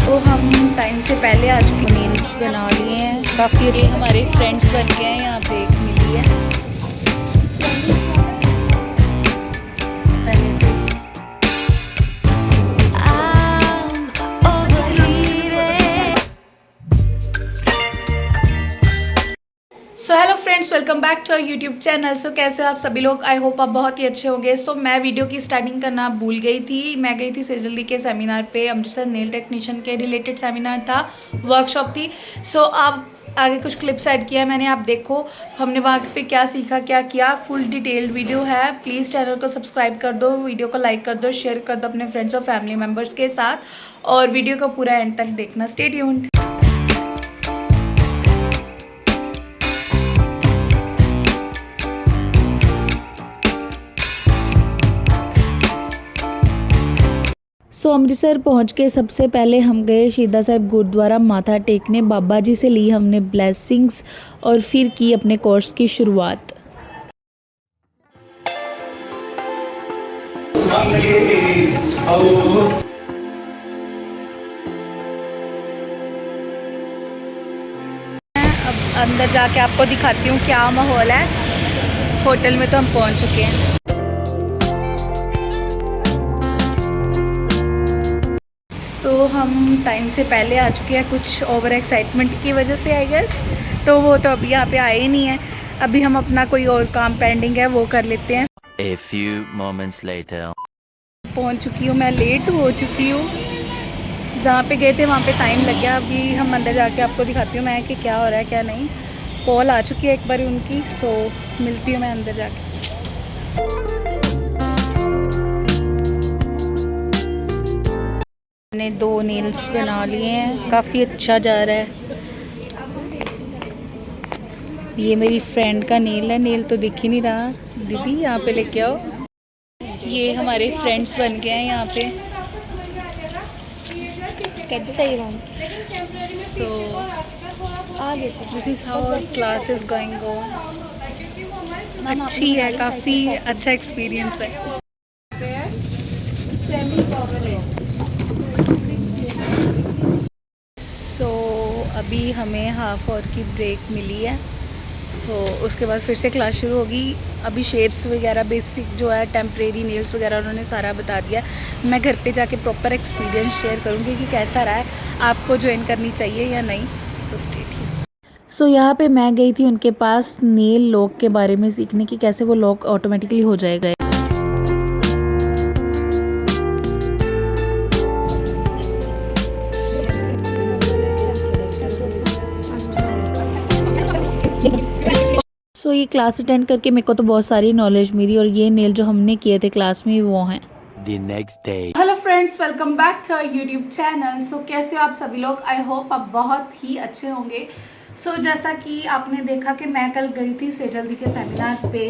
तो हम टाइम से पहले आ चुके, नेल्स बना लिए हैं, काफ़ी हमारे फ्रेंड्स बन गए हैं। यहाँ पे एक मिली है। So hello friends, welcome back to our YouTube channel. So कैसे हो आप सभी लोग? आई होप आप बहुत ही अच्छे होंगे। सो मैं वीडियो की स्टार्टिंग करना भूल गई थी। मैं गई थी सेजल दी के सेमिनार पे, अमृतसर नेल टेक्नीशियन के रिलेटेड सेमिनार था, वर्कशॉप थी। सो आप आगे कुछ क्लिप्स ऐड किया है मैंने, आप देखो हमने वहाँ पे क्या सीखा, क्या किया। फुल डिटेल्ड वीडियो है। प्लीज़ चैनल को सब्सक्राइब कर दो, वीडियो को लाइक कर दो, शेयर कर दो अपने फ्रेंड्स और फैमिली मेम्बर्स के साथ, और वीडियो को पूरा एंड तक देखना। Stay tuned. अमृतसर पहुंच के सबसे पहले हम गए शहीदा साहिब गुरुद्वारा माथा टेकने। बाबा जी से ली हमने ब्लेसिंग्स और फिर की अपने कोर्स की शुरुआत। अब अंदर जाके आपको दिखाती हूँ क्या माहौल है। होटल में तो हम पहुंच चुके हैं। हम टाइम से पहले आ चुके हैं, कुछ ओवर एक्साइटमेंट की वजह से आई गेस। तो वो तो अभी यहाँ पे आए ही नहीं है। अभी हम अपना कोई और काम पेंडिंग है वो कर लेते हैं। A few moments later. पहुँच चुकी हूँ मैं, लेट हो चुकी हूँ। जहाँ पे गए थे वहाँ पे टाइम लग गया। अभी हम अंदर जाके आपको दिखाती हूँ मैं कि क्या हो रहा है क्या नहीं। कॉल आ चुकी है एक बार उनकी, सो मिलती हूँ मैं अंदर जाके। मैंने 2 नेल्स बना लिए हैं, काफ़ी अच्छा जा रहा है। ये मेरी फ्रेंड का नेल है, नेल तो दिख ही नहीं रहा। दीदी यहाँ पे लेके आओ। ये हमारे फ्रेंड्स बन गए हैं यहाँ पे। कैसे सही रहा? So this is how class is going on. अच्छी है, काफ़ी अच्छा एक्सपीरियंस है। अभी हमें हाफ आवर की ब्रेक मिली है। उसके बाद फिर से क्लास शुरू होगी। अभी शेप्स वगैरह बेसिक जो है, टेम्परेरी नेल्स वगैरह उन्होंने सारा बता दिया। मैं घर पे जाके प्रॉपर एक्सपीरियंस शेयर करूँगी कि कैसा रहा है, आपको ज्वाइन करनी चाहिए या नहीं। Stay tuned. यहाँ पे मैं गई थी उनके पास नेल लॉक के बारे में सीखने की, कैसे वो लॉक ऑटोमेटिकली हो जाएगा। ये क्लास अटेंड करके मेरे को तो बहुत सारी नॉलेज मिली, और ये नेल जो हमने किए थे क्लास में वो हैं। The next day. Hello friends, welcome back to our YouTube channel. कैसे हो आप सभी लोग? आई होप आप बहुत ही अच्छे होंगे। जैसा कि आपने देखा कि मैं कल गई थी सेजल दी के सेमिनार पे,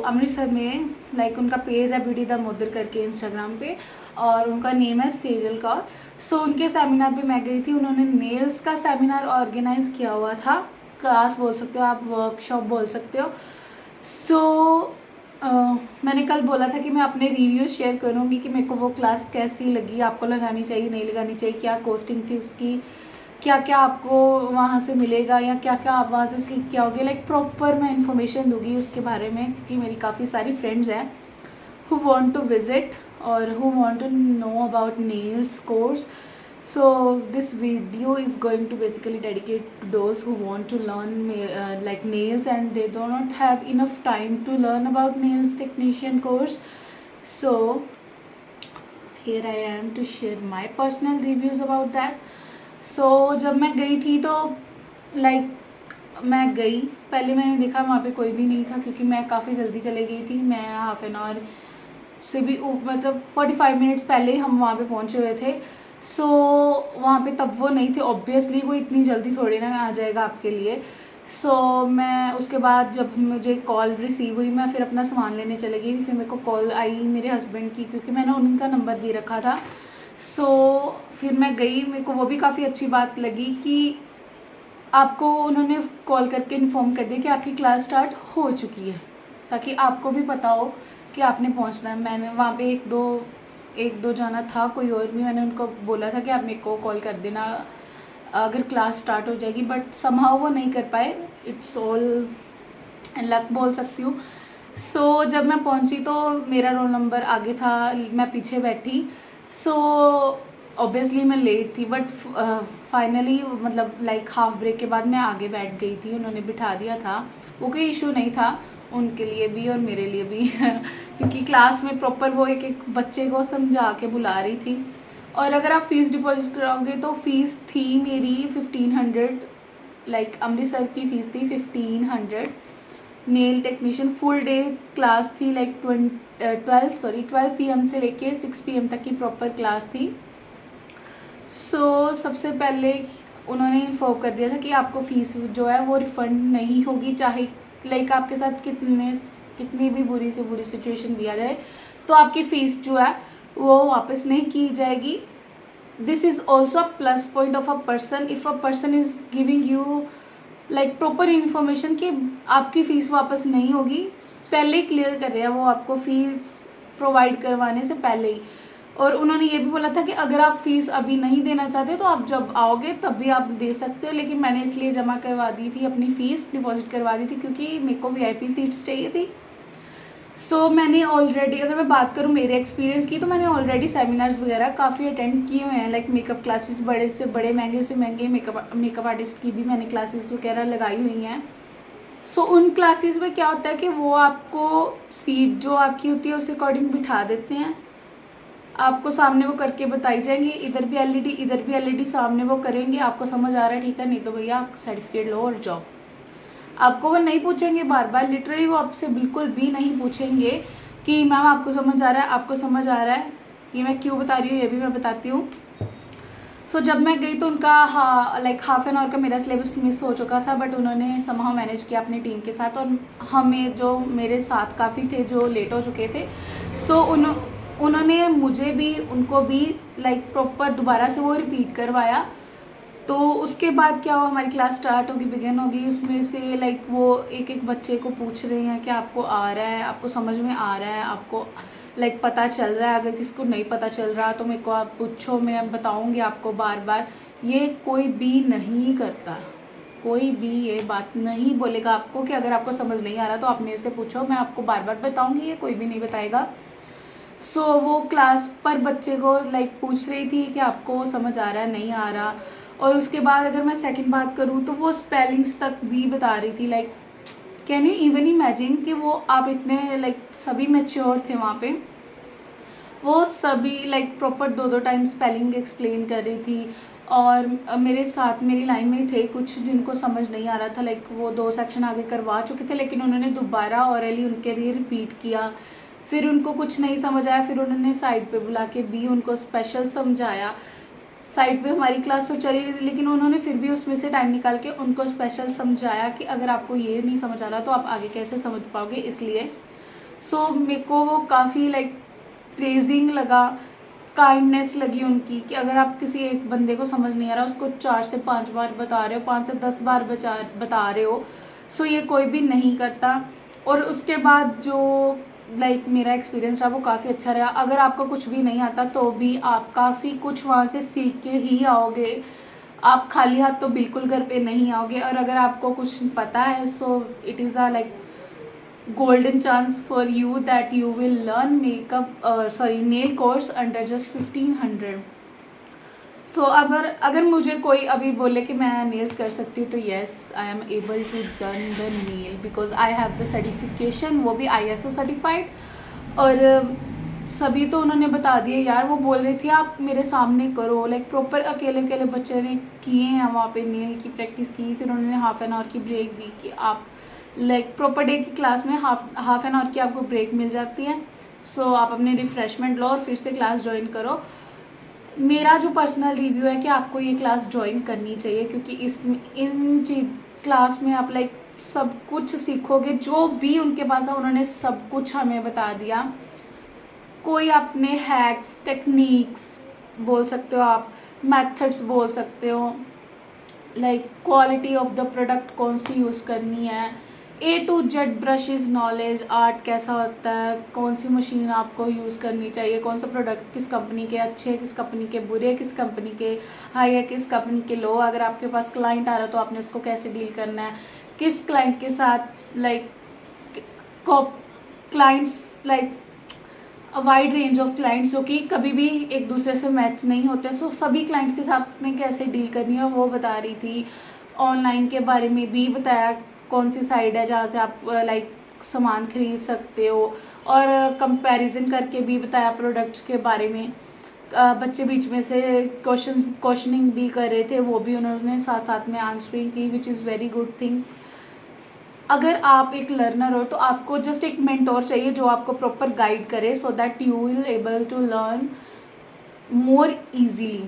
अमृतसर में। उनका पेज है ब्यूटी द मोदर करके इंस्टाग्राम पे, और उनका नेम है सेजल कौर। उनके सेमिनार पे मैं गई थी। उन्होंने नेल्स का सेमिनार ऑर्गेनाइज किया हुआ था। क्लास बोल सकते हो आप, वर्कशॉप बोल सकते हो। मैंने कल बोला था कि मैं अपने रिव्यू शेयर करूँगी कि मेरे को वो क्लास कैसी लगी, आपको लगानी चाहिए नहीं लगानी चाहिए, क्या कॉस्टिंग थी उसकी, क्या क्या आपको वहाँ से मिलेगा, या क्या क्या आप वहाँ से सीख के आओगे। प्रॉपर मैं इन्फॉर्मेशन दूंगी उसके बारे में, क्योंकि मेरी काफ़ी सारी फ्रेंड्स हैं हु वांट टू विजिट और who want to know about nails course. So this video is going to basically dedicate to those who want to learn like nails and they do not have enough time to learn about nails technician course. So here I am to share my personal reviews about that. जब मैं गई थी तो मैं गई, पहले मैंने देखा वहाँ पे कोई भी नहीं था, क्योंकि मैं काफ़ी जल्दी चले गई थी। मैं हाफ एन आवर से भी मतलब 45 मिनट्स पहले हम वहाँ पे पहुँचे हुए थे। वहाँ पे तब वो नहीं थे। ऑब्वियसली वो इतनी जल्दी थोड़ी ना आ जाएगा आपके लिए। मैं उसके बाद जब मुझे कॉल रिसीव हुई, मैं फिर अपना सामान लेने चले गई। फिर मेरे को कॉल आई मेरे हस्बैंड की, क्योंकि मैंने उनका नंबर दे रखा था। फिर मैं गई। मेरे को वो भी काफ़ी अच्छी बात लगी कि आपको उन्होंने कॉल करके इन्फॉर्म कर दिया कि आपकी क्लास स्टार्ट हो चुकी है, ताकि आपको भी पता हो कि आपने पहुंचना है। मैंने वहाँ पे एक दो जाना था, कोई और भी, मैंने उनको बोला था कि आप मेरे को कॉल कर देना अगर क्लास स्टार्ट हो जाएगी, बट समहाउ वो नहीं कर पाए। इट्स ऑल लक बोल सकती हूँ। सो जब मैं पहुँची तो मेरा रोल नंबर आगे था, मैं पीछे बैठी। सो ऑब्वियसली मैं लेट थी, बट फाइनली मतलब लाइक हाफ ब्रेक के बाद मैं आगे बैठ गई थी, उन्होंने बिठा दिया था। वो कोई इशू नहीं था उनके लिए भी और मेरे लिए भी क्योंकि क्लास में प्रॉपर वो एक एक बच्चे को समझा के बुला रही थी। और अगर आप फ़ीस डिपॉजिट कराओगे तो फ़ीस थी मेरी 1500, लाइक अमृतसर की फ़ीस थी 1500। Nail technician full day class थी, लाइक 12 PM से लेके 6 PM तक की प्रॉपर क्लास थी। सो सबसे पहले उन्होंने इन्फॉर्म कर दिया था कि आपको फ़ीस जो है वो रिफ़ंड नहीं होगी, चाहे लाइक आपके साथ कितनी भी बुरी से बुरी सिचुएशन भी आ जाए, तो आपकी फ़ीस जो है वो वापस नहीं की जाएगी। This is also a plus point of a person if a person is giving you like proper information कि आपकी फ़ीस वापस नहीं होगी, पहले ही क्लियर कर रहे हैं वो आपको फ़ीस प्रोवाइड करवाने से पहले ही। और उन्होंने ये भी बोला था कि अगर आप फ़ीस अभी नहीं देना चाहते तो आप जब आओगे तब भी आप दे सकते हो, लेकिन मैंने इसलिए जमा करवा दी थी, अपनी फ़ीस डिपॉजिट करवा दी थी क्योंकि मेरे को VIP सीट्स चाहिए थी। सो मैंने ऑलरेडी, अगर मैं बात करूँ मेरे एक्सपीरियंस की, तो मैंने ऑलरेडी सेमिनार्स वगैरह काफ़ी अटेंड किए हुए हैं, लाइक मेकअप क्लासेस, बड़े से बड़े महंगे से महंगे मेकअप आर्टिस्ट की भी मैंने क्लासेस वगैरह लगाई हुई हैं। सो उन क्लासेस में क्या होता है कि वो आपको सीट जो आपकी होती है उस अकॉर्डिंग बिठा देते हैं, आपको सामने वो करके बताई जाएंगी, इधर भी LED इधर भी LED, सामने वो करेंगे, आपको समझ आ रहा है ठीक है, नहीं तो भैया आप सर्टिफिकेट लो और जाओ। आपको वो नहीं पूछेंगे बार बार, लिटरली वो आपसे बिल्कुल भी नहीं पूछेंगे कि मैम आपको समझ आ रहा है, आपको समझ आ रहा है। ये मैं क्यों बता रही हूँ ये भी मैं बताती हूँ। सो जब मैं गई तो उनका लाइक हाफ एन आवर का मेरा सिलेबस मिस हो चुका था, बट उन्होंने समहाउ मैनेज किया अपनी टीम के साथ, और हमें जो मेरे साथ काफ़ी थे जो लेट हो चुके थे, सो उन्होंने मुझे भी उनको भी लाइक प्रॉपर दोबारा से वो रिपीट करवाया। तो उसके बाद क्या हुआ, हमारी क्लास स्टार्ट होगी, बिगिन होगी, उसमें से लाइक वो एक एक बच्चे को पूछ रहे हैं कि आपको आ रहा है, आपको समझ में आ रहा है, आपको लाइक पता चल रहा है, अगर किसको नहीं पता चल रहा तो मेरे को आप पूछो, मैं बताऊंगी आपको बार बार। ये कोई भी नहीं करता, कोई भी ये बात नहीं बोलेगा आपको कि अगर आपको समझ नहीं आ रहा तो आप मेरे से पूछो, मैं आपको बार बार बताऊंगी, ये कोई भी नहीं बताएगा। सो वो क्लास पर बच्चे को लाइक पूछ रही थी कि आपको समझ आ रहा है नहीं आ रहा। और उसके बाद अगर मैं सेकंड बात करूँ तो वो स्पेलिंग्स तक भी बता रही थी, like can you even imagine कि वो आप इतने लाइक सभी मैच्योर थे वहाँ पे, वो सभी लाइक प्रॉपर दो टाइम स्पेलिंग एक्सप्लेन कर रही थी। और मेरे साथ मेरी लाइन में थे कुछ जिनको समझ नहीं आ रहा था, लाइक वो 2 सेक्शन आगे करवा चुके थे, लेकिन उन्होंने दोबारा ऑरली उनके लिए रिपीट किया। फिर उनको कुछ नहीं समझ आया, फिर उन्होंने साइड पे बुला के भी उनको स्पेशल समझाया। साइड पे हमारी क्लास तो चली रही थी, लेकिन उन्होंने फिर भी उसमें से टाइम निकाल के उनको स्पेशल समझाया कि अगर आपको ये नहीं समझ आ रहा तो आप आगे कैसे समझ पाओगे, इसलिए। सो मेरे को वो काफ़ी लाइक प्रेजिंग लगा, काइंडनेस लगी उनकी, कि अगर आप किसी एक बंदे को समझ नहीं आ रहा उसको 4 से 5 बार बता रहे हो, 5 से 10 बार बता रहे हो, सो ये कोई भी नहीं करता। और उसके बाद जो लाइक मेरा एक्सपीरियंस रहा वो काफ़ी अच्छा रहा। अगर आपको कुछ भी नहीं आता तो भी आप काफ़ी कुछ वहाँ से सीख के ही आओगे, आप खाली हाथ तो बिल्कुल घर पे नहीं आओगे। और अगर आपको कुछ पता है so it is a like golden chance for you that you will learn nail course under just 1500. सो अगर मुझे कोई अभी बोले कि मैं नेल्स कर सकती हूँ तो yes I am able to done the nail because I have the certification, वो भी ISO सर्टिफाइड। और सभी तो उन्होंने बता दिए यार, वो बोल रही थी आप मेरे सामने करो, लाइक प्रॉपर अकेले अकेले बच्चे ने किए हैं वहाँ पे, नेल की प्रैक्टिस की। फिर उन्होंने हाफ एन आवर की ब्रेक दी कि आप लाइक प्रॉपर डे की क्लास में हाफ एन आवर की आपको ब्रेक मिल जाती है। सो आप अपने रिफ़्रेशमेंट लो और फिर से क्लास ज्वाइन करो। मेरा जो पर्सनल रिव्यू है कि आपको ये क्लास ज्वाइन करनी चाहिए, क्योंकि क्लास में आप लाइक सब कुछ सीखोगे, जो भी उनके पास है उन्होंने सब कुछ हमें बता दिया। कोई अपने हैक्स टेक्निक्स बोल सकते हो आप, मेथड्स बोल सकते हो, like quality of the product कौन सी यूज़ करनी है, A to Z brushes knowledge, art कैसा होता है, कौन सी मशीन आपको यूज़ करनी चाहिए, कौन सा प्रोडक्ट किस कंपनी के अच्छे, किस कंपनी के बुरे, किस कंपनी के हाई है, किस कंपनी के लो, अगर आपके पास क्लाइंट आ रहा है तो आपने उसको कैसे डील करना है, किस क्लाइंट के साथ like clients like wide range of clients जो कि कभी भी एक दूसरे से मैच नहीं होते, सो सभी क्लाइंट्स के साथ में कैसे डील करनी है वो बता रही थी। ऑनलाइन के बारे में भी बताया, कौन सी साइट है जहाँ से आप लाइक सामान खरीद सकते हो, और कंपैरिजन करके भी बताया प्रोडक्ट्स के बारे में। बच्चे बीच में से क्वेश्चनिंग भी कर रहे थे, वो भी उन्होंने साथ साथ में आंसरिंग की, which is very good thing. अगर आप एक लर्नर हो तो आपको जस्ट एक मेंटोर चाहिए जो आपको प्रॉपर गाइड करे, so that you will able to learn more easily.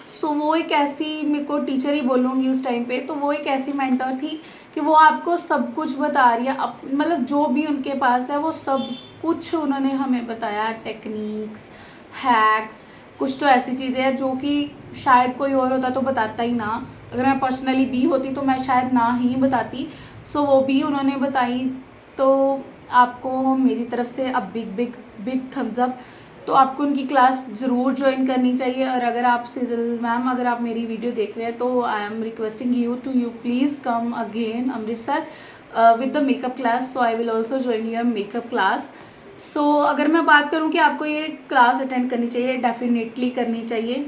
So वो एक ऐसी, मेरे को टेचर ही बोलूँगी उस टाइम पे, तो वो एक ऐसी मेंटर थी कि वो आपको सब कुछ बता रही है, मतलब जो भी उनके पास है वो सब कुछ उन्होंने हमें बताया, टेक्निक्स, हैक्स, कुछ तो ऐसी चीज़ें हैं जो कि शायद कोई और होता तो बताता ही ना, अगर मैं पर्सनली भी होती तो मैं शायद ना ही बताती। सो वो भी उन्होंने बताई, तो आपको मेरी तरफ से अब big big big thumbs up. तो आपको उनकी क्लास ज़रूर ज्वाइन करनी चाहिए। और अगर आप सिजल मैम, अगर आप मेरी वीडियो देख रहे हैं तो I am requesting you please come again Amritsar with the makeup class, so I will also join your makeup class. So अगर मैं बात करूं कि आपको ये क्लास अटेंड करनी चाहिए, डेफिनेटली करनी चाहिए।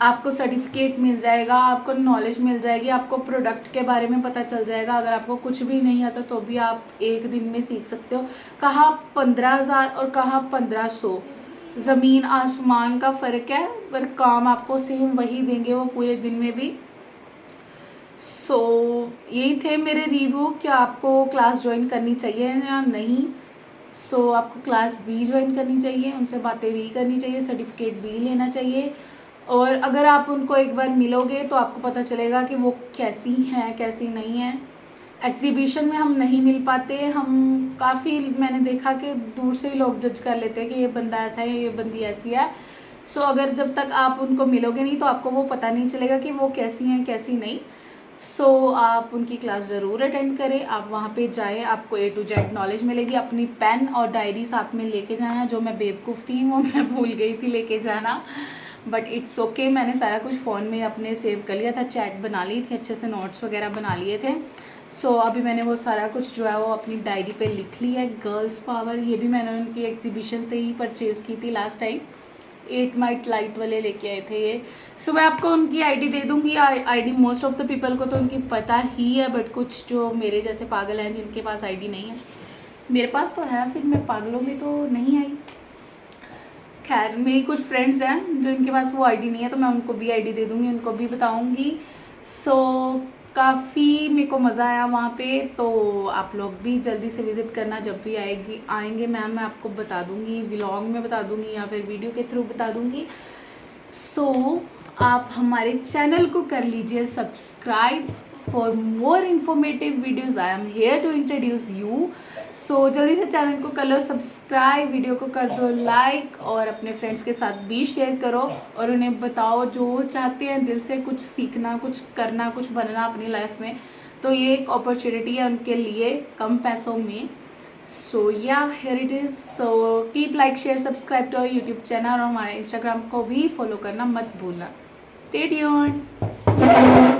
आपको सर्टिफिकेट मिल जाएगा, आपको नॉलेज मिल जाएगी, आपको प्रोडक्ट के बारे में पता चल जाएगा। अगर आपको कुछ भी नहीं आता तो भी आप एक दिन में सीख सकते हो। कहाँ 15,000 और कहाँ 1500, ज़मीन आसमान का फ़र्क है, पर काम आपको सेम वही देंगे वो पूरे दिन में भी। सो यही थे मेरे रिव्यू कि आपको क्लास ज्वाइन करनी चाहिए या नहीं। सो आपको क्लास भी ज्वाइन करनी चाहिए, उनसे बातें भी करनी चाहिए, सर्टिफिकेट भी लेना चाहिए। और अगर आप उनको एक बार मिलोगे तो आपको पता चलेगा कि वो कैसी हैं कैसी नहीं है। एग्जीबिशन में हम नहीं मिल पाते, हम काफ़ी, मैंने देखा कि दूर से ही लोग जज कर लेते हैं कि ये बंदा ऐसा है, ये बंदी ऐसी है। सो अगर जब तक आप उनको मिलोगे नहीं तो आपको वो पता नहीं चलेगा कि वो कैसी हैं कैसी नहीं। सो आप उनकी क्लास ज़रूर अटेंड करें, आप वहाँ पे जाएं, आपको A to Z नॉलेज मिलेगी। अपनी पेन और डायरी साथ में लेके जाना, जो मैं बेवकूफ़ थी वो मैं भूल गई थी लेके जाना, बट इट्स ओके, मैंने सारा कुछ फ़ोन में अपने सेव कर लिया था, चैट बना ली थी, अच्छे से नोट्स वगैरह बना लिए थे। सो अभी मैंने वो सारा कुछ जो है वो अपनी डायरी पे लिख लिया है। गर्ल्स पावर, ये भी मैंने उनकी एग्जीबिशन से ही परचेज़ की थी लास्ट टाइम, 8 माइट लाइट वाले लेके आए थे ये। सो मैं आपको उनकी आईडी दे दूँगी। ID most of the people को तो उनकी पता ही है, बट कुछ जो मेरे जैसे पागल हैं जिनके पास आईडी नहीं है, मेरे पास तो है, फिर मैं पागलों में तो नहीं आई। खैर मेरी कुछ फ्रेंड्स हैं जो इनके पास वो आईडी नहीं है, तो मैं उनको भी आईडी दे दूँगी, उनको भी बताऊँगी। सो काफ़ी मेरे को मज़ा आया वहाँ पे, तो आप लोग भी जल्दी से विज़िट करना। जब भी आएंगे मैम, मैं आपको बता दूँगी, व्लॉग में बता दूँगी या फिर वीडियो के थ्रू बता दूँगी। सो आप हमारे चैनल को कर लीजिए subscribe for more informative videos. I am here to introduce you. So जल्दी से चैनल को कर लो सब्सक्राइब, वीडियो को कर दो लाइक, और अपने फ्रेंड्स के साथ भी शेयर करो, और उन्हें बताओ जो चाहते हैं दिल से कुछ सीखना, कुछ करना, कुछ बनना अपनी लाइफ में, तो ये एक अपॉर्चुनिटी है उनके लिए कम पैसों में। So yeah here it is. So keep like share subscribe to our YouTube channel, और हमारे इंस्टाग्राम को भी फॉलो करना मत भूलना। Stay tuned.